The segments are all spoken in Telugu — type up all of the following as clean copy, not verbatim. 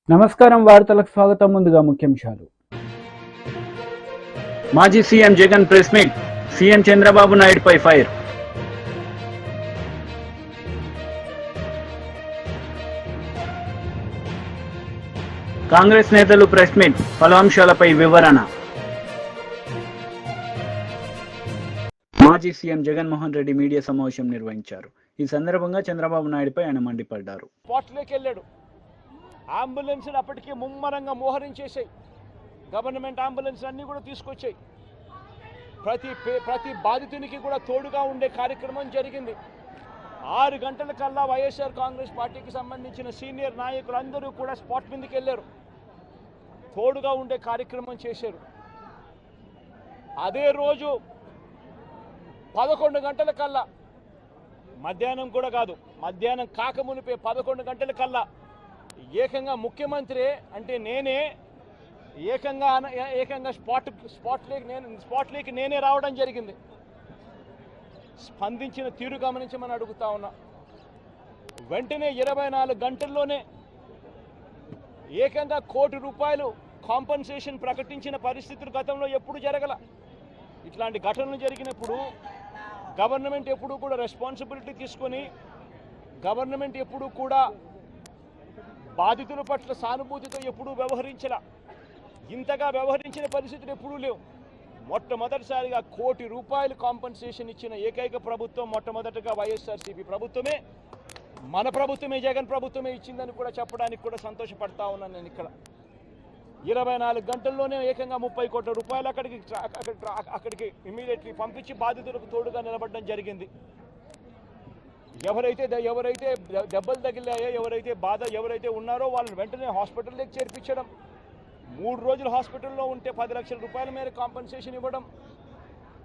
నమస్కారం వార్తలకు స్వాగతం. ముందుగా ముఖ్యాంశాలు. మాజీ CM Jagan press meet, CM Chandrababu నాయుడుపై ఫైర్. కాంగ్రెస్ నేతలు ప్రెస్ మీట్, పలు అంశాలపై వివరణ. మాజీ సీఎం జగన్మోహన్ రెడ్డి మీడియా సమావేశం నిర్వహించారు. ఈ సందర్భంగా చంద్రబాబు నాయుడుపై ఆయన మండిపడ్డారు. స్పాట్లోకి వెళ్ళాడు. అంబులెన్స్లు అప్పటికే ముమ్మరంగా మోహరించేసాయి. గవర్నమెంట్ అంబులెన్స్ అన్నీ కూడా తీసుకొచ్చాయి. ప్రతి బాధితునికి కూడా తోడుగా ఉండే కార్యక్రమం జరిగింది. 6 గంటల కల్లా వైఎస్ఆర్ కాంగ్రెస్ పార్టీకి సంబంధించిన సీనియర్ నాయకులందరూ కూడా స్పాట్ మీదకి వెళ్ళారు. తోడుగా ఉండే కార్యక్రమం చేశారు. అదే రోజు 11 గంటల కల్లా, మధ్యాహ్నం కూడా కాదు, మధ్యాహ్నం కాకమునిపే 11 గంటల కల్లా ఏకంగా ముఖ్యమంత్రి అంటే నేనే ఏకంగా స్పాట్లోకి నేనే రావడం జరిగింది. స్పందించిన తీరు గమనించమని అడుగుతా ఉన్నా. వెంటనే 24 గంటల్లోనే ఏకంగా ₹1 కోటి కాంపన్సేషన్ ప్రకటించిన పరిస్థితులు గతంలో ఎప్పుడు జరగల. ఇట్లాంటి ఘటనలు జరిగినప్పుడు గవర్నమెంట్ ఎప్పుడూ కూడా రెస్పాన్సిబిలిటీ తీసుకొని, గవర్నమెంట్ ఎప్పుడూ కూడా బాధితుల పట్ల సానుభూతితో ఎప్పుడూ వ్యవహరించాల. ఇంతగా వ్యవహరించిన పరిస్థితులు ఎప్పుడూ లేవు. మొట్టమొదటిసారిగా ₹1 కోటి కాంపన్సేషన్ ఇచ్చిన ఏకైక ప్రభుత్వం మొట్టమొదటిగా వైఎస్ఆర్సీపీ ప్రభుత్వమే, మన ప్రభుత్వమే, జగన్ ప్రభుత్వమే ఇచ్చిందని కూడా చెప్పడానికి కూడా సంతోషపడతా ఉన్నాను నేను. ఇక్కడ 24 గంటల్లోనే ఏకంగా ₹30 కోట్ల అక్కడికి ఇమీడియట్లీ పంపించి బాధితులకు తోడుగా నిలబడడం జరిగింది. ఎవరైతే దెబ్బలు తగిలాయో, ఎవరైతే ఉన్నారో వాళ్ళని వెంటనే హాస్పిటల్లోకి చేర్పించడం, 3 రోజులు హాస్పిటల్లో ఉంటే ₹10 లక్షల మేర కాంపన్సేషన్ ఇవ్వడం,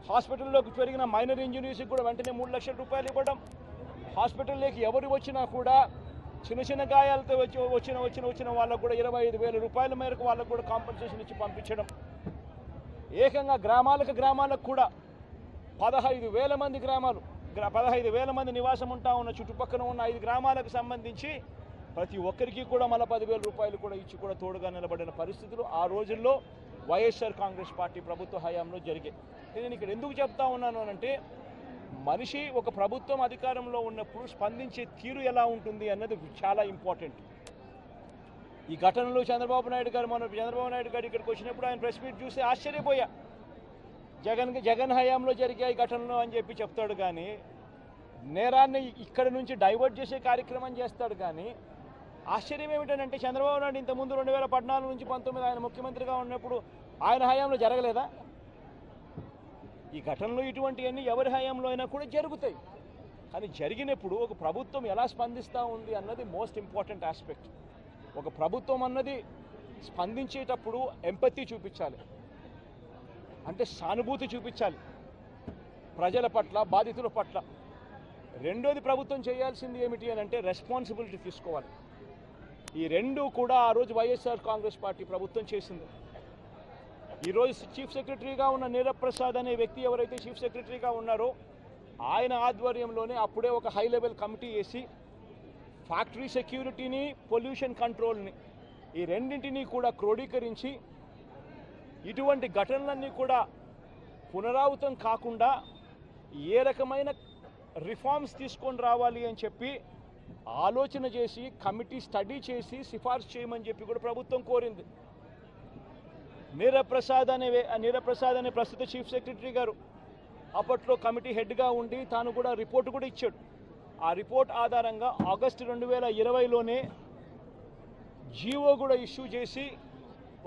హాస్పిటల్లోకి పెరిగిన మైనర్ ఇంజనీర్స్కి కూడా వెంటనే ₹3 లక్షలు ఇవ్వడం, హాస్పిటల్లోకి ఎవరు వచ్చినా కూడా చిన్న గాయాలతో వచ్చిన వాళ్ళకు కూడా ₹25,000 మేరకు వాళ్ళకు కూడా కాంపన్సేషన్ ఇచ్చి పంపించడం. ఏకంగా గ్రామాలకు కూడా 15,000 మంది 15,000 మంది నివాసం ఉంటా ఉన్న చుట్టుపక్కల ఉన్న 5 గ్రామాలకు సంబంధించి ప్రతి ఒక్కరికి కూడా మళ్ళీ ₹10,000 కూడా ఇచ్చి కూడా తోడుగా నిలబడిన పరిస్థితులు ఆ రోజుల్లో వైఎస్ఆర్ కాంగ్రెస్ పార్టీ ప్రభుత్వ హయాంలో జరిగాయి. నేను ఇక్కడ ఎందుకు చెప్తా ఉన్నాను అంటే, మనిషి ఒక ప్రభుత్వం అధికారంలో ఉన్నప్పుడు స్పందించే తీరు ఎలా ఉంటుంది అన్నది చాలా ఇంపార్టెంట్. ఈ ఘటనలో చంద్రబాబు నాయుడు గారు ఇక్కడికి వచ్చినప్పుడు ఆయన ప్రెస్ మీట్ చూసి ఆశ్చర్యపోయా. జగన్ హయాంలో జరిగాయి ఘటనలు అని చెప్పి చెప్తాడు కానీ, నేరాన్ని ఇక్కడ నుంచి డైవర్ట్ చేసే కార్యక్రమం చేస్తాడు కానీ, ఆశ్చర్యం ఏమిటంటే చంద్రబాబు నాయుడు ఇంతకుముందు 2014 నుంచి 19 ఆయన ముఖ్యమంత్రిగా ఉన్నప్పుడు ఆయన హయాంలో జరగలేదా? ఈ ఘటనలు ఇటువంటివన్నీ ఎవరి హయాంలో అయినా కూడా జరుగుతాయి. కానీ జరిగినప్పుడు ఒక ప్రభుత్వం ఎలా స్పందిస్తూ ఉంది అన్నది మోస్ట్ ఇంపార్టెంట్ ఆస్పెక్ట్. ఒక ప్రభుత్వం అన్నది స్పందించేటప్పుడు ఎంపతి చూపించాలి, అంటే సానుభూతి చూపించాలి ప్రజల పట్ల, బాధితుల పట్ల. రెండోది ప్రభుత్వం చేయాల్సింది ఏమిటి అని అంటే రెస్పాన్సిబిలిటీ తీసుకోవాలి. ఈ రెండు కూడా ఆ రోజు వైఎస్ఆర్ కాంగ్రెస్ పార్టీ ప్రభుత్వం చేసింది. ఈరోజు చీఫ్ సెక్రటరీగా ఉన్న నీరబ్ ప్రసాద్ అనే వ్యక్తి ఎవరైతే చీఫ్ సెక్రటరీగా ఉన్నారో ఆయన ఆధ్వర్యంలోనే అప్పుడే ఒక హై లెవెల్ కమిటీ వేసి ఫ్యాక్టరీ సెక్యూరిటీని, పొల్యూషన్ కంట్రోల్ని, ఈ రెండింటినీ కూడా క్రోడీకరించి ఇటువంటి ఘటనలన్నీ కూడా పునరావృతం కాకుండా ఏ రకమైన రిఫార్మ్స్ తీసుకొని రావాలి అని చెప్పి ఆలోచన చేసి కమిటీ స్టడీ చేసి సిఫార్సు చేయమని చెప్పి కూడా ప్రభుత్వం కోరింది. నీరబ్ ప్రసాద్ అనే ప్రస్తుత చీఫ్ సెక్రటరీ గారు అప్పట్లో కమిటీ హెడ్గా ఉండి తాను కూడా రిపోర్ట్ కూడా ఇచ్చాడు. ఆ రిపోర్ట్ ఆధారంగా ఆగస్టు 2020లోనే జీవో కూడా ఇష్యూ చేసి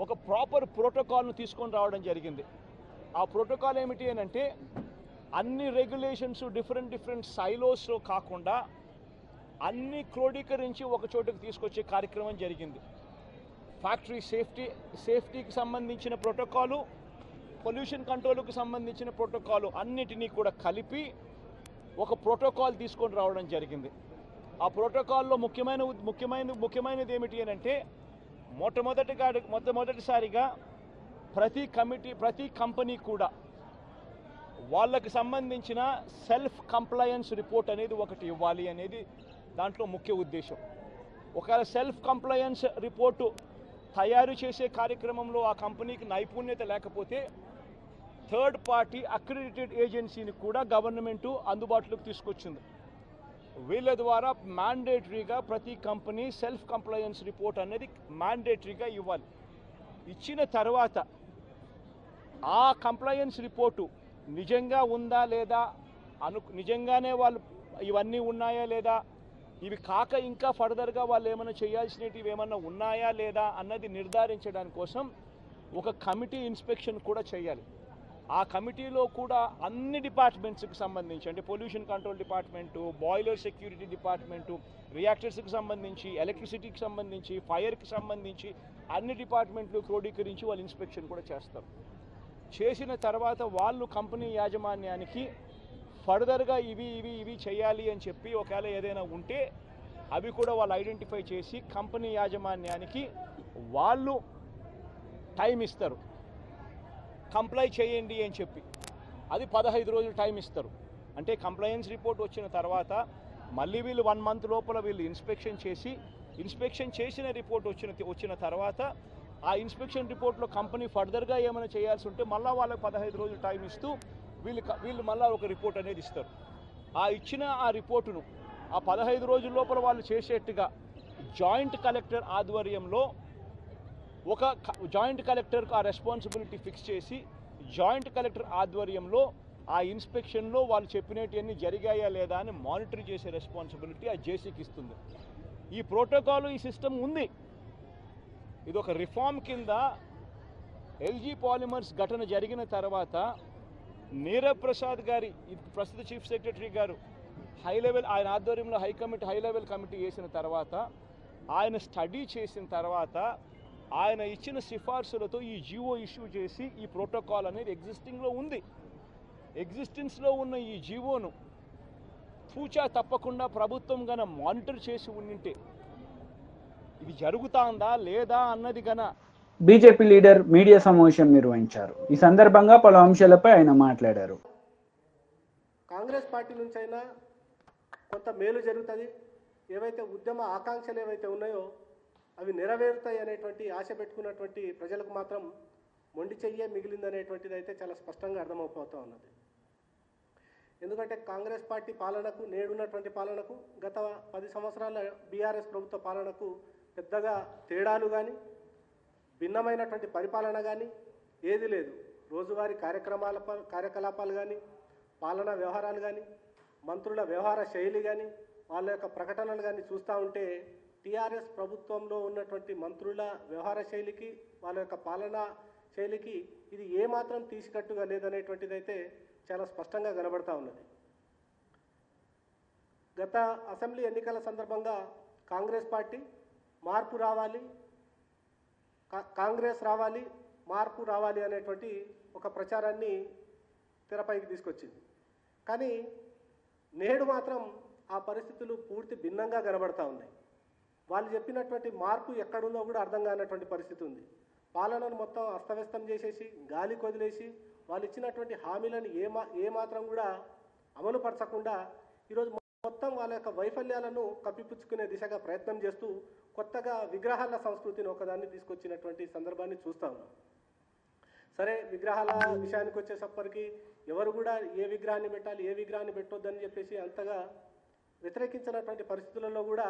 ఒక ప్రాపర్ ప్రోటోకాల్ను తీసుకొని రావడం జరిగింది. ఆ ప్రోటోకాల్ ఏమిటి అని అంటే, అన్ని రెగ్యులేషన్స్ డిఫరెంట్ సైలోస్లో కాకుండా అన్ని క్రోడీకరించి ఒక చోటుకు తీసుకొచ్చే కార్యక్రమం జరిగింది. ఫ్యాక్టరీ సేఫ్టీకి సంబంధించిన ప్రోటోకాలు, పొల్యూషన్ కంట్రోల్కి సంబంధించిన ప్రోటోకాలు అన్నిటినీ కూడా కలిపి ఒక ప్రోటోకాల్ తీసుకొని రావడం జరిగింది. ఆ ప్రోటోకాల్లో ముఖ్యమైనది ఏమిటి అని అంటే, మొట్టమొదటిసారిగా ప్రతి కంపెనీ కూడా వాళ్ళకి సంబంధించిన సెల్ఫ్ కంప్లయన్స్ రిపోర్ట్ అనేది ఒకటి ఇవ్వాలి అనేది దాంట్లో ముఖ్య ఉద్దేశం. ఒకవేళ సెల్ఫ్ కంప్లయన్స్ రిపోర్టు తయారు చేసే కార్యక్రమంలో ఆ కంపెనీకి నైపుణ్యత లేకపోతే థర్డ్ పార్టీ అక్రిడిటెడ్ ఏజెన్సీని కూడా గవర్నమెంటు అందుబాటులోకి తీసుకొచ్చింది. వీళ్ళ ద్వారా మ్యాండేటరీగా ప్రతి కంపెనీ సెల్ఫ్ కంప్లయన్స్ రిపోర్ట్ అనేది మ్యాండేటరీగా ఇవ్వాలి. ఇచ్చిన తర్వాత ఆ కంప్లయన్స్ రిపోర్టు నిజంగా ఉందా లేదా, నిజంగానే వాళ్ళు ఇవన్నీ ఉన్నాయా లేదా, ఇవి కాక ఇంకా ఫర్దర్గా వాళ్ళు ఏమైనా చేయాల్సినవి ఏమైనా ఉన్నాయా లేదా అన్నది నిర్ధారించడానికి కోసం ఒక కమిటీ ఇన్స్పెక్షన్ కూడా చేయాలి. ఆ కమిటీలో కూడా అన్ని డిపార్ట్మెంట్స్కి సంబంధించి, అంటే pollution control department, boiler security department, రియాక్టర్స్కి సంబంధించి, ఎలక్ట్రిసిటీకి సంబంధించి, ఫైర్కి సంబంధించి అన్ని డిపార్ట్మెంట్లు క్రోడీకరించి వాళ్ళు ఇన్స్పెక్షన్ కూడా చేస్తారు. చేసిన తర్వాత వాళ్ళు కంపెనీ యాజమాన్యానికి ఫర్దర్గా ఇవి చేయాలి అని చెప్పి ఒకవేళ ఏదైనా ఉంటే అవి కూడా వాళ్ళు ఐడెంటిఫై చేసి కంపెనీ యాజమాన్యానికి వాళ్ళు టైం ఇస్తారు, కంప్లై చేయండి అని చెప్పి. అది 15 రోజులు టైం ఇస్తారు. అంటే కంప్లయన్స్ రిపోర్ట్ వచ్చిన తర్వాత మళ్ళీ వీళ్ళు 1 మంత్ లోపల వీళ్ళు ఇన్స్పెక్షన్ చేసిన రిపోర్ట్ వచ్చిన తర్వాత ఆ ఇన్స్పెక్షన్ రిపోర్ట్లో కంపెనీ ఫర్దర్గా ఏమైనా చేయాల్సి ఉంటే మళ్ళీ వాళ్ళకి 15 రోజులు టైం ఇస్తూ వీళ్ళు మళ్ళీ ఒక రిపోర్ట్ అనేది ఇస్తారు. ఆ రిపోర్టును ఆ 15 రోజుల లోపల వాళ్ళు చేసేట్టుగా జాయింట్ కలెక్టర్ ఆధ్వర్యంలో ఒక జాయింట్ కలెక్టర్కు ఆ రెస్పాన్సిబిలిటీ ఫిక్స్ చేసి జాయింట్ కలెక్టర్ ఆధ్వర్యంలో ఆ ఇన్స్పెక్షన్లో వాళ్ళు చెప్పినవన్నీ జరిగాయా లేదా అని మానిటర్ చేసే రెస్పాన్సిబిలిటీ ఆ జేసీకి ఇస్తుంది. ఈ ప్రోటోకాల్, ఈ సిస్టమ్ ఉంది. ఇది ఒక రిఫార్మ్ కింద ఎల్జీ పాలిమర్స్ ఘటన జరిగిన తర్వాత నీరవ్ ప్రసాద్ గారి ప్రస్తుత చీఫ్ సెక్రటరీ గారు ఆయన ఆధ్వర్యంలో హై లెవెల్ కమిటీ వేసిన తర్వాత ఆయన స్టడీ చేసిన తర్వాత ఆయన ఇచ్చిన సిఫార్సులతో ఈ జీవో ఇష్యూ చేసి ఈ ప్రోటోకాల్ అనేది ఎగ్జిస్టెన్స్లో ఉన్న ఈ జీవోను తూచా తప్పకుండా ప్రభుత్వం గన మానిటర్ చేసి ఉండింటే ఇది జరుగుతుందా లేదా అన్నది గన బీజేపీ లీడర్ మీడియా సమావేశం నిర్వహించారు. ఈ సందర్భంగా పలు అంశాలపై ఆయన మాట్లాడారు. కాంగ్రెస్ పార్టీ నుంచి అయినా కొంత మేలు జరుగుతుంది, ఏవైతే ఉద్యమ ఆకాంక్షలు ఏవైతే ఉన్నాయో అవి నెరవేరుతాయి అనేటువంటి ఆశ పెట్టుకున్నటువంటి ప్రజలకు మాత్రం మొండి చెయ్యే మిగిలిందనేటువంటిది అయితే చాలా స్పష్టంగా అర్థమైపోతూ ఉన్నది. ఎందుకంటే కాంగ్రెస్ పార్టీ పాలనకు, నేడున్నటువంటి పాలనకు, గత 10 సంవత్సరాల బీఆర్ఎస్ ప్రభుత్వ పాలనకు పెద్దగా తేడాలు కానీ, భిన్నమైనటువంటి పరిపాలన కానీ ఏది లేదు. రోజువారీ కార్యకలాపాలు కానీ, పాలనా వ్యవహారాలు కానీ, మంత్రుల వ్యవహార శైలి కానీ, వాళ్ళ యొక్క ప్రకటనలు కానీ చూస్తూ ఉంటే టీఆర్ఎస్ ప్రభుత్వంలో ఉన్నటువంటి మంత్రుల వ్యవహార శైలికి, వాళ్ళ యొక్క పాలనా శైలికి ఇది ఏమాత్రం తీసికట్టుగా లేదనేటువంటిది అయితే చాలా స్పష్టంగా కనబడతా ఉన్నది. గత అసెంబ్లీ ఎన్నికల సందర్భంగా కాంగ్రెస్ పార్టీ మార్పు రావాలి, కాంగ్రెస్ రావాలి, మార్పు రావాలి అనేటువంటి ఒక ప్రచారాన్ని తెరపైకి తీసుకొచ్చింది. కానీ నేడు మాత్రం ఆ పరిస్థితులు పూర్తి భిన్నంగా కనబడతా ఉన్నాయి. వాళ్ళు చెప్పినటువంటి మార్పు ఎక్కడుందో కూడా అర్థం కానటువంటి పరిస్థితి ఉంది. పాలనను మొత్తం అస్తవ్యస్తం చేసేసి, గాలి కొదిలేసి, వాళ్ళు ఇచ్చినటువంటి హామీలను ఏమాత్రం కూడా అమలు పరచకుండా ఈరోజు మొత్తం వాళ్ళ యొక్క వైఫల్యాలను కప్పిపుచ్చుకునే దిశగా ప్రయత్నం చేస్తూ కొత్తగా విగ్రహాల సంస్కృతిని ఒకదాన్ని తీసుకొచ్చినటువంటి సందర్భాన్ని చూస్తా ఉన్నాం. సరే, విగ్రహాల విషయానికి వచ్చేసప్పటికి ఎవరు కూడా ఏ విగ్రహాన్ని పెట్టాలి, ఏ విగ్రహాన్ని పెట్టొద్దని చెప్పేసి అంతగా వ్యతిరేకించినటువంటి పరిస్థితులలో కూడా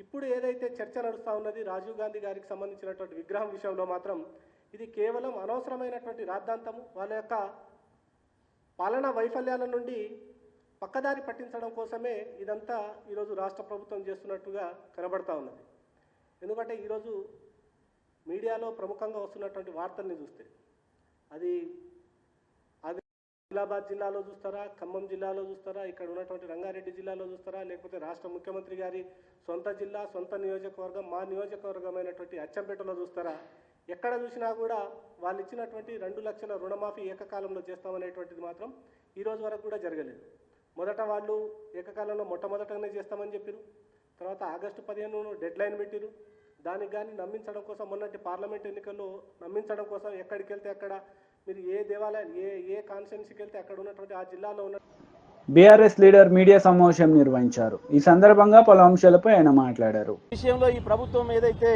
ఇప్పుడు ఏదైతే చర్చ నడుస్తూ ఉన్నది రాజీవ్ గాంధీ గారికి సంబంధించినటువంటి విగ్రహం విషయంలో మాత్రం ఇది కేవలం అనవసరమైనటువంటి రాద్ధాంతము, వాళ్ళ యొక్క పాలనా వైఫల్యాల నుండి పక్కదారి పట్టించడం కోసమే ఇదంతా ఈరోజు రాష్ట్ర ప్రభుత్వం చేస్తున్నట్టుగా కనబడతా ఉన్నది. ఎందుకంటే ఈరోజు మీడియాలో ప్రముఖంగా వస్తున్నటువంటి వార్తల్ని చూస్తే అది ఆదిలాబాద్ జిల్లాలో చూస్తారా, ఖమ్మం జిల్లాలో చూస్తారా, ఇక్కడ ఉన్నటువంటి రంగారెడ్డి జిల్లాలో చూస్తారా, లేకపోతే రాష్ట్ర ముఖ్యమంత్రి గారి సొంత జిల్లా, సొంత నియోజకవర్గం, మా నియోజకవర్గమైనటువంటి అచ్చంపేటలో చూస్తారా, ఎక్కడ చూసినా కూడా వాళ్ళు ఇచ్చినటువంటి 2 లక్షల రుణమాఫీ ఏకకాలంలో చేస్తామనేటువంటిది మాత్రం ఈ రోజు వరకు కూడా జరగలేదు. మొదట వాళ్ళు ఏకకాలంలో మొట్టమొదటనే చేస్తామని చెప్పారు, తర్వాత ఆగస్టు 15 డెడ్ లైన్ పెట్టారు. దానికి కానీ నమ్మించడం కోసం మొన్నటి పార్లమెంట్ ఎన్నికల్లో నమ్మించడం కోసం ఎక్కడికి వెళ్తే అక్కడ మీరు ఏ దేవాలయం ఏ కాన్స్టిట్యున్సీకి వెళ్తే అక్కడ ఉన్నటువంటి ఆ జిల్లాలో ఉన్న బీఆర్ఎస్ లీడర్ మీడియా సమావేశం నిర్వహించారు. ఈ సందర్భంగా పలు అంశాలపై ఆయన మాట్లాడారు. విషయంలో ఈ ప్రభుత్వం ఏదైతే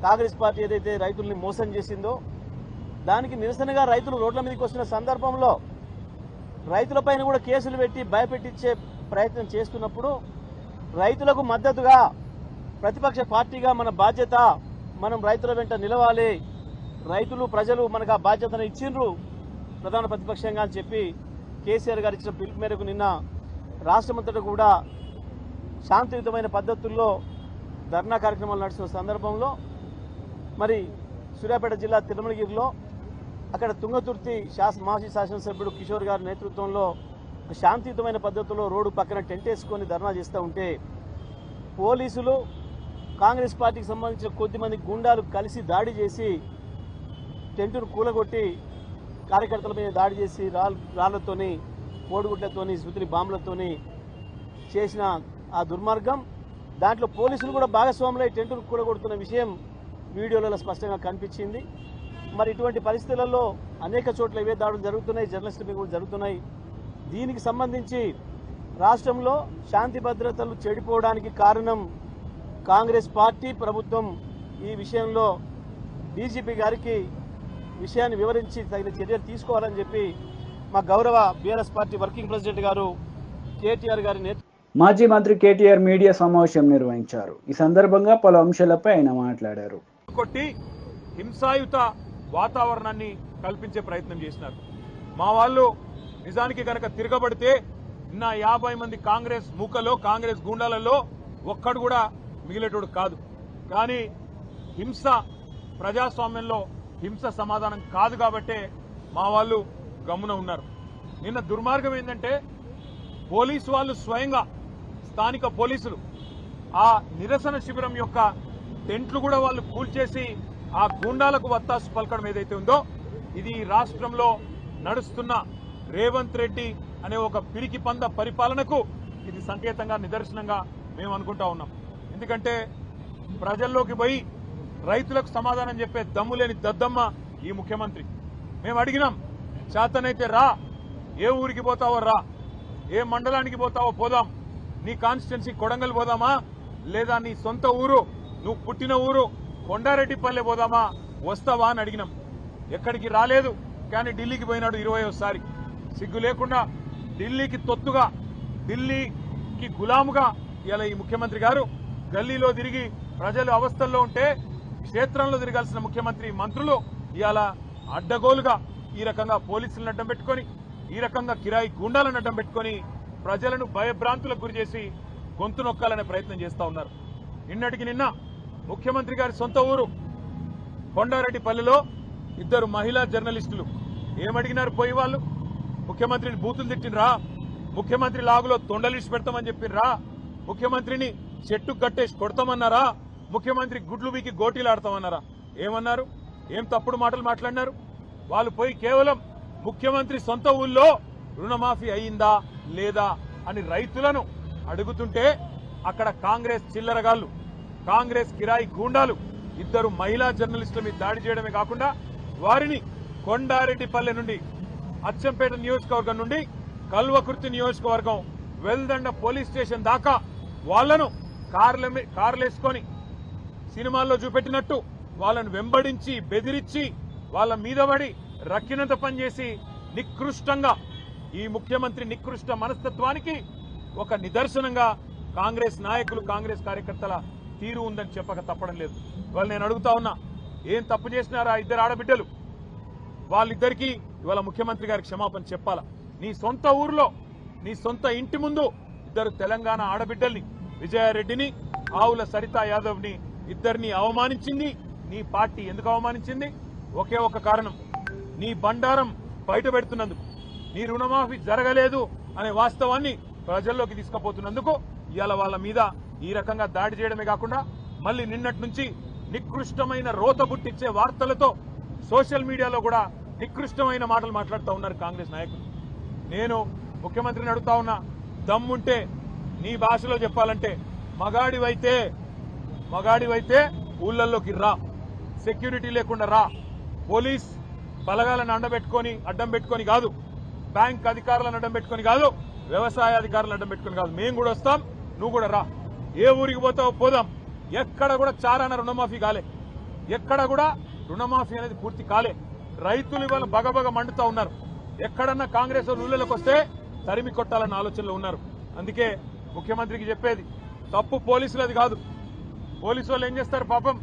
కాంగ్రెస్ పార్టీ ఏదైతే రైతుల్ని మోసం చేసిందో దానికి నిరసనగా రైతులు రోడ్ల మీదకి వస్తున్న సందర్భంలో రైతులపైన కూడా కేసులు పెట్టి భయపెట్టించే ప్రయత్నం చేస్తున్నప్పుడు రైతులకు మద్దతుగా ప్రతిపక్ష పార్టీగా మన బాధ్యత, మనం రైతుల వెంట నిలవాలి, రైతులు ప్రజలు మనకు ఆ బాధ్యతను ఇచ్చిండ్రు ప్రధాన ప్రతిపక్షంగా అని చెప్పి కేసీఆర్ గారు ఇచ్చిన పిలుపు మేరకు నిన్న రాష్ట్రమంతటా కూడా శాంతియుతమైన పద్ధతుల్లో ధర్నా కార్యక్రమాలు నడుస్తున్న సందర్భంలో మరి సూర్యాపేట జిల్లా తిరుమలగిరిలో అక్కడ తుంగతుర్తి మాజీ శాసనసభ్యుడు కిషోర్ గారి నేతృత్వంలో శాంతియుతమైన పద్ధతిలో రోడ్డు పక్కన టెంట్ వేసుకొని ధర్నా చేస్తూ ఉంటే పోలీసులు కాంగ్రెస్ పార్టీకి సంబంధించిన కొద్దిమంది గుండాలు కలిసి దాడి చేసి టెంటును కూలగొట్టి కార్యకర్తల మీద దాడి చేసి రాళ్లతోని కోడిగుడ్లతోని సుతిలి బాంబులతోని చేసిన ఆ దుర్మార్గం, దాంట్లో పోలీసులు కూడా భాగస్వాములై టెంటును కూలగొడుతున్న విషయం వీడియోలలో స్పష్టంగా కనిపించింది. మరి ఇటువంటి పరిస్థితులలో అనేక చోట్ల ఇవే దాడులు జరుగుతున్నాయి, జర్నలిస్టుల మీద కూడా జరుగుతున్నాయి. దీనికి సంబంధించి రాష్ట్రంలో శాంతి భద్రతలు చెడిపోవడానికి కారణం కాంగ్రెస్ పార్టీ ప్రభుత్వం. ఈ విషయంలో డీజీపీ గారికి విషయాన్ని వివరించి తగిన చర్యలు తీసుకోవాలని చెప్పి మా గౌరవ బీఆర్ఎస్ పార్టీ వర్కింగ్ ప్రెసిడెంట్ గారు కేటీఆర్ గారి మాజీ మంత్రి కేటీఆర్ మీడియా సమావేశం నిర్వహించారు. ఈ సందర్భంగా పలు అంశాలపై ఆయన మాట్లాడారు. కొట్టి హింసాయుత వాతావరణాన్ని కల్పించే ప్రయత్నం చేసినారు. మా వాళ్ళు నిజానికి కనుక తిరగబడితే నిన్న 50 మంది కాంగ్రెస్ మూకలో కాంగ్రెస్ గూండాలలో ఒక్కడు కూడా మిగిలేటోడు కాదు. కానీ హింస ప్రజాస్వామ్యంలో హింస సమాధానం కాదు కాబట్టే మా వాళ్ళు గమ్మున ఉన్నారు. నిన్న దుర్మార్గం ఏంటంటే పోలీసు వాళ్ళు స్వయంగా స్థానిక పోలీసులు ఆ నిరసన శిబిరం యొక్క టెంట్లు కూడా వాళ్ళు కూల్చేసి ఆ గూండాలకు వత్తాసు పలకడం ఏదైతే ఉందో ఇది రాష్ట్రంలో నడుస్తున్న రేవంత్ రెడ్డి అనే ఒక పిరికి పంద పరిపాలనకు ఇది సంకేతంగా నిదర్శనంగా మేము అనుకుంటా ఉన్నాం. ఎందుకంటే ప్రజల్లోకి పోయి రైతులకు సమాధానం చెప్పే దమ్ము లేని దద్దమ్మ ఈ ముఖ్యమంత్రి. మేము అడిగినాం, చేతనైతే రా, ఏ ఊరికి పోతావో రా, ఏ మండలానికి పోతావో పోదాం, నీ కాన్స్టిట్యున్సీ కొడంగల్ పోదామా లేదా నీ సొంత ఊరు నువ్వు పుట్టిన ఊరు కొండారెడ్డిపల్లె పోదామా, వస్తావా అని అడిగినాం. ఎక్కడికి రాలేదు. కానీ ఢిల్లీకి పోయినాడు 20వ సిగ్గు లేకుండా ఢిల్లీకి తొత్తుగా ఢిల్లీకి గులాముగా ఇలా ఈ ముఖ్యమంత్రి గారు గల్లీలో తిరిగి ప్రజలు అవస్థల్లో ఉంటే క్షేత్రంలో తిరగాల్సిన ముఖ్యమంత్రి మంత్రులు ఇవాళ అడ్డగోలుగా ఈ రకంగా పోలీసులను అడ్డం పెట్టుకొని ఈ రకంగా కిరాయి గుండాలను అడ్డం పెట్టుకొని ప్రజలను భయభ్రాంతులకు గురి చేసి గొంతు నొక్కాలనే ప్రయత్నం చేస్తూ ఉన్నారు. నిన్నటికి నిన్న ముఖ్యమంత్రి గారి సొంత ఊరు కొండారెడ్డిపల్లెలో 2 మహిళా జర్నలిస్టులు ఏమడిగినారు పోయి వాళ్ళు? ముఖ్యమంత్రిని బూతులు తిట్టినరా? ముఖ్యమంత్రి లాగులో తొండలిసి పెడతామని చెప్పినరా? ముఖ్యమంత్రిని చెట్టు కట్టేసి కొడతామన్నారా? ముఖ్యమంత్రి గుడ్లు వీకి గోటీలు ఆడతామన్నారా? ఏమన్నారు? ఏం తప్పుడు మాటలు మాట్లాడినారు? వాళ్ళు పోయి కేవలం ముఖ్యమంత్రి సొంత ఊళ్ళో రుణమాఫీ అయిందా లేదా అని రైతులను అడుగుతుంటే అక్కడ కాంగ్రెస్ చిల్లరగాళ్లు, కాంగ్రెస్ కిరాయి గూండాలు 2 మహిళా జర్నలిస్టుల మీద దాడి చేయడమే కాకుండా వారిని కొండారెడ్డిపల్లె నుండి అచ్చంపేట నియోజకవర్గం నుండి కల్వకుర్తి నియోజకవర్గం వెల్దండ పోలీస్ స్టేషన్ దాకా వాళ్లను కార్లేసుకొని సినిమాల్లో చూపెట్టినట్టు వాళ్ళను వెంబడించి బెదిరించి వాళ్ళ మీద పడి రక్కినంత పనిచేసి నికృష్టంగా ఈ ముఖ్యమంత్రి నికృష్ట మనస్తత్వానికి ఒక నిదర్శనంగా కాంగ్రెస్ నాయకులు కాంగ్రెస్ కార్యకర్తల తీరు ఉందని చెప్పక తప్పడం లేదు. వాళ్ళు నేను అడుగుతా ఉన్నా, ఏం తప్పు చేసినారా 2 ఆడబిడ్డలు? వాళ్ళిద్దరికీ ఇవాళ ముఖ్యమంత్రి గారికి క్షమాపణ చెప్పాలా? నీ సొంత ఊర్లో నీ సొంత ఇంటి ముందు 2 తెలంగాణ ఆడబిడ్డల్ని, విజయారెడ్డిని ఆవుల సరితా యాదవ్ని, 2ని అవమానించింది నీ పార్టీ. ఎందుకు అవమానించింది? ఒకే ఒక కారణం, నీ బండారం బయట పెడుతున్నందుకు, నీ రుణమాఫీ జరగలేదు అనే వాస్తవాన్ని ప్రజల్లోకి తీసుకుపోతున్నందుకు ఇవాళ వాళ్ళ మీద ఈ రకంగా దాడి చేయడమే కాకుండా మళ్ళీ నిన్నటి నుంచి నికృష్టమైన రోత పుట్టించే వార్తలతో సోషల్ మీడియాలో కూడా నికృష్టమైన మాటలు మాట్లాడుతూ ఉన్నారు కాంగ్రెస్ నాయకులు. నేను ముఖ్యమంత్రిని అడుగుతా ఉన్నా, దమ్ముంటే నీ భాషలో చెప్పాలంటే మగాడివైతే ఊళ్ళల్లోకి రా, సెక్యూరిటీ లేకుండా రా, పోలీస్ బలగాలను అడ్డం పెట్టుకొని కాదు, బ్యాంక్ అధికారులను అడ్డం పెట్టుకొని కాదు, వ్యవసాయ అధికారులను అడ్డం పెట్టుకొని కాదు, మేము కూడా వస్తాం, నువ్వు కూడా రా. ఏ ఊరికి పోతావో పోదాం. ఎక్కడ కూడా చారాన రుణమాఫీ కాలే. ఎక్కడ కూడా రుణమాఫీ అనేది పూర్తి కాలే. రైతులు ఇవాళ బగబగ మండుతా ఉన్నారు. ఎక్కడన్నా కాంగ్రెస్ ఊళ్ళలోకి వస్తే తరిమి కొట్టాలన్న ఆలోచనలో ఉన్నారు. అందుకే ముఖ్యమంత్రికి చెప్పేది, తప్పు పోలీసులది కాదు. పోలీసు వాళ్ళు ఏం చేస్తారు పాపం,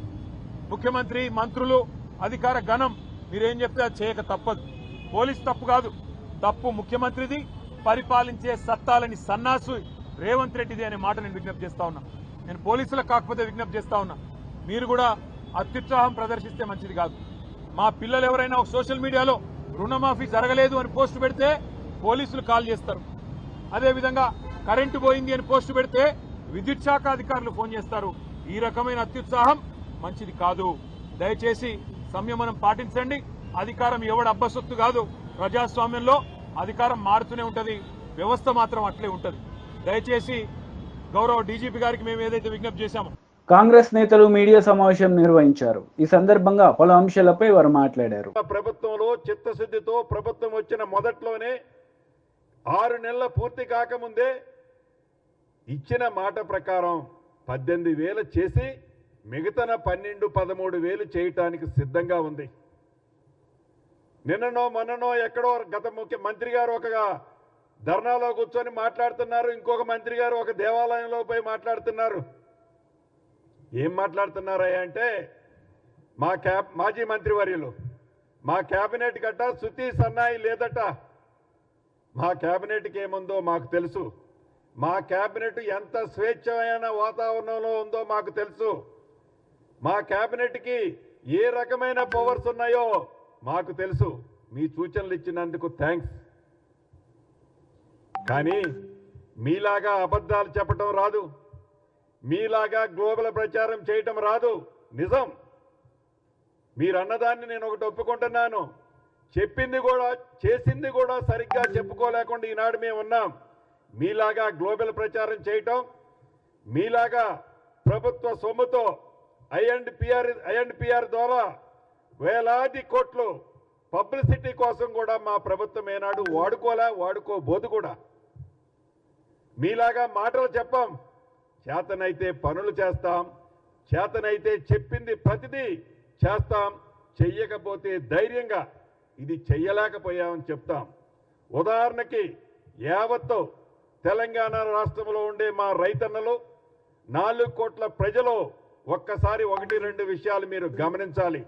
ముఖ్యమంత్రి, మంత్రులు, అధికార గణం మీరేం చెప్తే అది చేయక తప్పదు. పోలీసు తప్పు కాదు, తప్పు ముఖ్యమంత్రిది, పరిపాలించే సత్తాలని సన్నాసు రేవంత్ రెడ్డిది అనే మాట నేను విజ్ఞప్తి చేస్తా ఉన్నా. నేను పోలీసులకు కాకపోతే విజ్ఞప్తి చేస్తా ఉన్నా, మీరు కూడా అత్యుత్సాహం ప్రదర్శిస్తే మంచిది కాదు. మా పిల్లలు ఎవరైనా ఒక సోషల్ మీడియాలో రుణమాఫీ జరగలేదు అని పోస్టు పెడితే పోలీసులు కాల్ చేస్తారు. అదేవిధంగా కరెంటు పోయింది అని పోస్టు పెడితే విద్యుత్ శాఖ అధికారులు ఫోన్ చేస్తారు. ఈ రకమైన అత్యుత్సాహం మంచిది కాదు. దయచేసి సంయమనం పాటించండి. అధికారం ఎవడు అబ్బసొత్తు కాదు. ప్రజాస్వామ్యంలో అధికారం మారుతూనే ఉంటది, వ్యవస్థ మాత్రం అట్లే ఉంటది. దయచేసి గౌరవ డీజీపీ గారికి మేము ఏదైతే విజ్ఞప్తి చేశామో. కాంగ్రెస్ నేతలు మీడియా సమావేశం నిర్వహించారు. ఈ సందర్భంగా పలు అంశాలపై వారు మాట్లాడారు. ప్రభుత్వంలో చిత్తశుద్ధితో ప్రభుత్వం వచ్చిన మొదట్లోనే 6 నెలల పూర్తి కాకముందే ఇచ్చిన మాట ప్రకారం 18,000 చేసి మిగతా 12-13,000 చేయటానికి సిద్ధంగా ఉంది. నిన్ననో మొన్ననో ఎక్కడో గత ముఖ్యమంత్రి గారు ఒక ధర్నాలో కూర్చొని మాట్లాడుతున్నారు, ఇంకొక మంత్రి గారు ఒక దేవాలయంలో పోయి మాట్లాడుతున్నారు. ఏం మాట్లాడుతున్నారా అంటే, మాజీ మంత్రివర్యులు మా కేబినెట్ గట్ట శృతి సన్నాయి లేదట. మా కేబినెట్కి ఏముందో మాకు తెలుసు. మా కేబినెట్ ఎంత స్వేచ్ఛమైన వాతావరణంలో ఉందో మాకు తెలుసు. మా కేబినెట్కి ఏ రకమైన పవర్స్ ఉన్నాయో మాకు తెలుసు. మీ సూచనలు ఇచ్చినందుకు థ్యాంక్స్. కానీ మీలాగా అబద్ధాలు చెప్పటం రాదు, మీలాగా గ్లోబల్ ప్రచారం చేయటం రాదు. నిజం, మీరు అన్నదాన్ని నేను ఒకటి ఒప్పుకుంటున్నాను. చెప్పింది కూడా చేసింది కూడా సరిగ్గా చెప్పుకోలేకుండా ఈనాడు మేము ఉన్నాం. మీలాగా గ్లోబల్ ప్రచారం చేయటం, మీలాగా ప్రభుత్వ సొమ్ముతో ఐఎండ్పిఆర్ ద్వారా వేలాది కోట్లు పబ్లిసిటీ కోసం కూడా మా ప్రభుత్వం ఏనాడు వాడుకోబోదు కూడా. మీలాగా మాటలు చెప్పాం, చేతనైతే పనులు చేస్తాం, చేతనైతే చెప్పింది ప్రతిదీ చేస్తాం, చెయ్యకపోతే ధైర్యంగా ఇది చెయ్యలేకపోయామని చెప్తాం. ఉదాహరణకి యావత్తు తెలంగాణ రాష్ట్రంలో ఉండే మా రైతన్నలు 4 కోట్ల ప్రజలు ఒక్కసారి 1-2 విషయాలు మీరు గమనించాలి.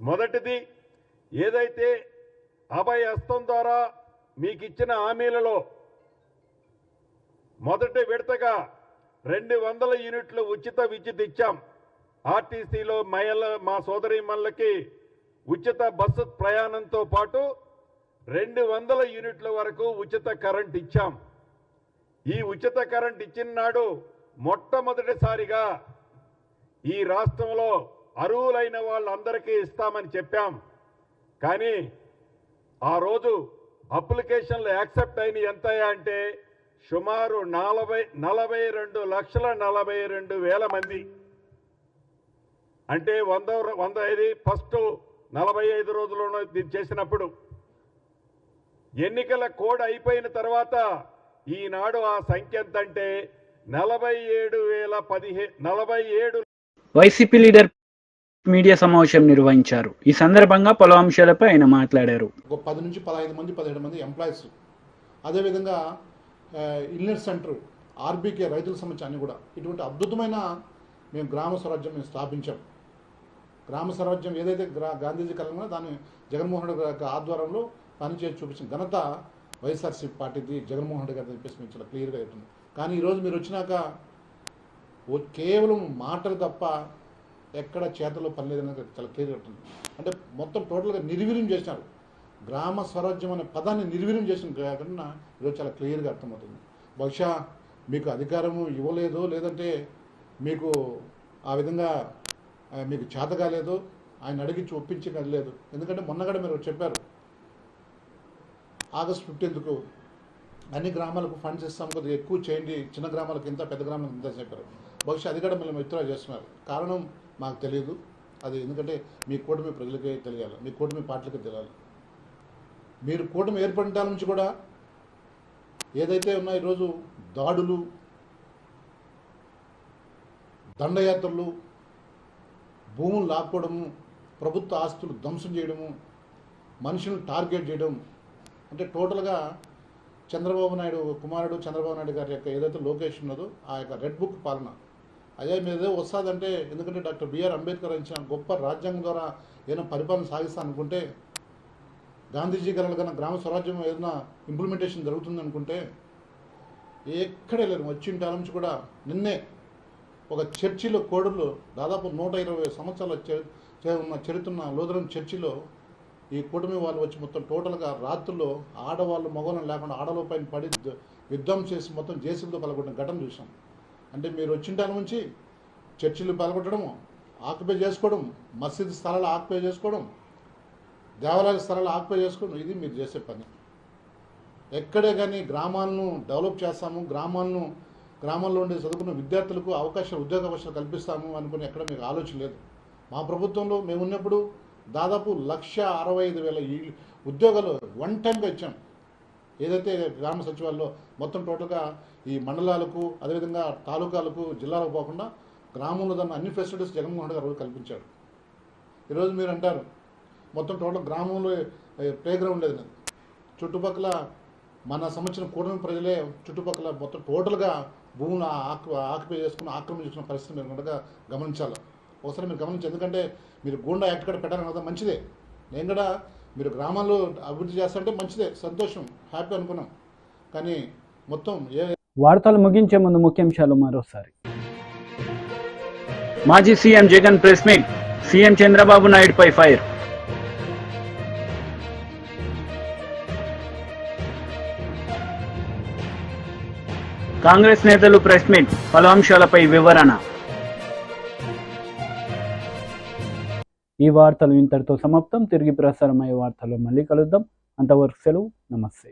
మొదటిది, ఏదైతే అభయ హస్తం ద్వారా మీకు ఇచ్చిన హామీలలో మొదటి విడతగా 200 యూనిట్లు ఉచిత విద్యుత్ ఇచ్చాం. ఆర్టీసీలో మా సోదరీమణులకి ఉచిత బస్సు ప్రయాణంతో పాటు 200 యూనిట్ల వరకు ఉచిత కరెంట్ ఇచ్చాం. ఈ ఉచిత కరెంట్ ఇచ్చిన నాడు మొట్టమొదటిసారిగా ఈ రాష్ట్రంలో అర్హులైన వాళ్ళందరికీ ఇస్తామని చెప్పాం. కానీ ఆ రోజు అప్లికేషన్లు యాక్సెప్ట్ అయిన ఎంత అంటే సుమారు 42,42,000 మంది. అంటే 100 ఫస్ట్ 45 రోజుల్లోనూ చేసినప్పుడు ఎన్నికల కోడ్ అయిపోయిన తర్వాత ఈనాడు ఆ సంఖ్య ఎంతంటే 47,017. వైసీపీ లీడర్ మీడియా సమావేశం నిర్వహించారు. ఈ సందర్భంగా పలు అంశాలపై ఆయన మాట్లాడారు. 10 నుంచి 15 మంది 17 మంది ఎంప్లాయీస్, అదేవిధంగా ఇల్నెట్ సెంటర్, ఆర్బీకే రైతుల సంబంధించి అన్ని కూడా ఇటువంటి అద్భుతమైన మేము గ్రామ స్వరాజ్యం మేము స్థాపించాం. గ్రామ స్వరాజ్యం ఏదైతే గాంధీజీ కలంలో దాన్ని జగన్మోహన్ రెడ్డి గారి ఆధ్వర్యంలో పనిచేసి చూపించిన ఘనత వైఎస్ఆర్సీపీ పార్టీది, జగన్మోహన్ రెడ్డి గారిని చెప్పేసి మేము చాలా క్లియర్గా చెప్తుంది. కానీ ఈరోజు మీరు వచ్చినాక కేవలం మాటలు తప్ప ఎక్కడ చేతలో పని లేదని చాలా క్లియర్గా ఉంటుంది. అంటే మొత్తం టోటల్గా నిర్వీర్యం చేసినారు. గ్రామ స్వరాజ్యం అనే పదాన్ని నిర్వీర్యం చేసిన కాకుండా ఈరోజు చాలా క్లియర్గా అర్థమవుతుంది. బహుశా మీకు అధికారము ఇవ్వలేదు, లేదంటే మీకు ఆ విధంగా మీకు చేత కాలేదు, ఆయన అడిగి ఒప్పించగలేదు. ఎందుకంటే మొన్న కూడా మీరు చెప్పారు, ఆగస్టు 15కు అన్ని గ్రామాలకు ఫండ్స్ ఇస్తాం, కొద్దిగా ఎక్కువ చేయండి, చిన్న గ్రామాలకు ఇంత, పెద్ద గ్రామాలకు ఇంత చెప్పారు. బహుశా అది కూడా మేము విత్డ్రా చేస్తున్నారు. కారణం మాకు తెలియదు అది, ఎందుకంటే మీ కూటమి ప్రజలకే తెలియాలి, మీ కూటమి పార్టీలకే తెలియాలి. మీరు కూటమి ఏర్పడిన నుంచి కూడా ఏదైతే ఉన్నాయో ఈరోజు దాడులు, దండయాత్రలు, భూములు లాక్కోవడము, ప్రభుత్వ ఆస్తులు ధ్వంసం చేయడము, మనుషులను టార్గెట్ చేయడం, అంటే టోటల్గా చంద్రబాబు నాయుడు కుమారుడు చంద్రబాబు నాయుడు గారి యొక్క ఏదైతే లోకేష్ ఉన్నదో ఆ యొక్క రెడ్ బుక్ పాలన అదే మీద ఏదో వస్తుందంటే, ఎందుకంటే డాక్టర్ బిఆర్ అంబేద్కర్ ఇచ్చిన గొప్ప రాజ్యాంగం ద్వారా ఏదైనా పరిపాలన సాగిస్తా అనుకుంటే, గాంధీజీ గారు గ్రామ స్వరాజ్యం ఏదైనా ఇంప్లిమెంటేషన్ జరుగుతుంది అనుకుంటే ఎక్కడే లేదు. వచ్చిన కాలం నుంచి కూడా నిన్నే ఒక చర్చిలో కోడళ్ళు దాదాపు 120 సంవత్సరాల ఉన్న చరిత్ర లోదరం చర్చిలో ఈ కూటమి వాళ్ళు వచ్చి మొత్తం టోటల్గా రాత్రుల్లో ఆడవాళ్ళు మగవాళ్ళని లేకుండా ఆడల పైన పడి యుద్ధం చేసి మొత్తం జేసీబీతో పాల్గొట్టిన ఘటన చూసాం. అంటే మీరు వచ్చిన నుంచి చర్చిలు పాల్గొట్టడం, ఆక్యుపై చేసుకోవడం, మసీదు స్థలాలు ఆక్యుపై చేసుకోవడం, దేవాలయ స్థలాలు ఆక్యుపై చేసుకోవడం, ఇది మీరు చేసే పని. ఎక్కడే కానీ గ్రామాలను డెవలప్ చేస్తాము, గ్రామాల్లో ఉండే చదువుకున్న విద్యార్థులకు ఉద్యోగ అవకాశాలు కల్పిస్తాము అనుకుని ఎక్కడ మీకు ఆలోచన లేదు. మా ప్రభుత్వంలో మేము ఉన్నప్పుడు దాదాపు 1,65,000 ఉద్యోగాలు వన్ టైంగా ఇచ్చాం. ఏదైతే గ్రామ సచివాలయంలో మొత్తం టోటల్గా ఈ మండలాలకు, అదేవిధంగా తాలూకాలకు, జిల్లాలకు పోకుండా గ్రామంలో దాన్ని అన్ని ఫెసిలిటీస్ జగన్మోహన్ గారు కల్పించాడు. ఈరోజు మీరు అంటారు మొత్తం టోటల్ గ్రామంలో ప్లే గ్రౌండ్ లేదు. చుట్టుపక్కల మన సంబంధించిన కూటమి ప్రజలే చుట్టుపక్కల మొత్తం టోటల్గా భూములు ఆక్యుపై చేసుకుని ఆక్రమించుకున్న పరిస్థితి మీరు కనుక గమనించాలి. ఒకసారి మీరు గమనించి, ఎందుకంటే మీరు గూండా యాక్ట్ కూడా పెట్టాలని కదా, మంచిదే. నేను కూడా మీరు గ్రామాల్లో అభివృద్ధి చేస్తుంటే మంచిదే, సంతోషం, హ్యాపీ అనుకున్నాం. కానీ మొత్తం వార్తలు ముగించే ముందు ముఖ్యాంశాలు మరోసారి. మాజీ CM Jagan press meet, CM Chandrababu నాయుడుపై ఫైర్. కాంగ్రెస్ నేతలు ప్రెస్ మీట్, పలు అంశాలపై వివరణ. ఈ వార్తలు ఇంతటితో సమాప్తం. తిరిగి ప్రసారమయ్యే వార్తల్లో మళ్ళీ కలుద్దాం. అంతవరకు సెలవు. నమస్తే.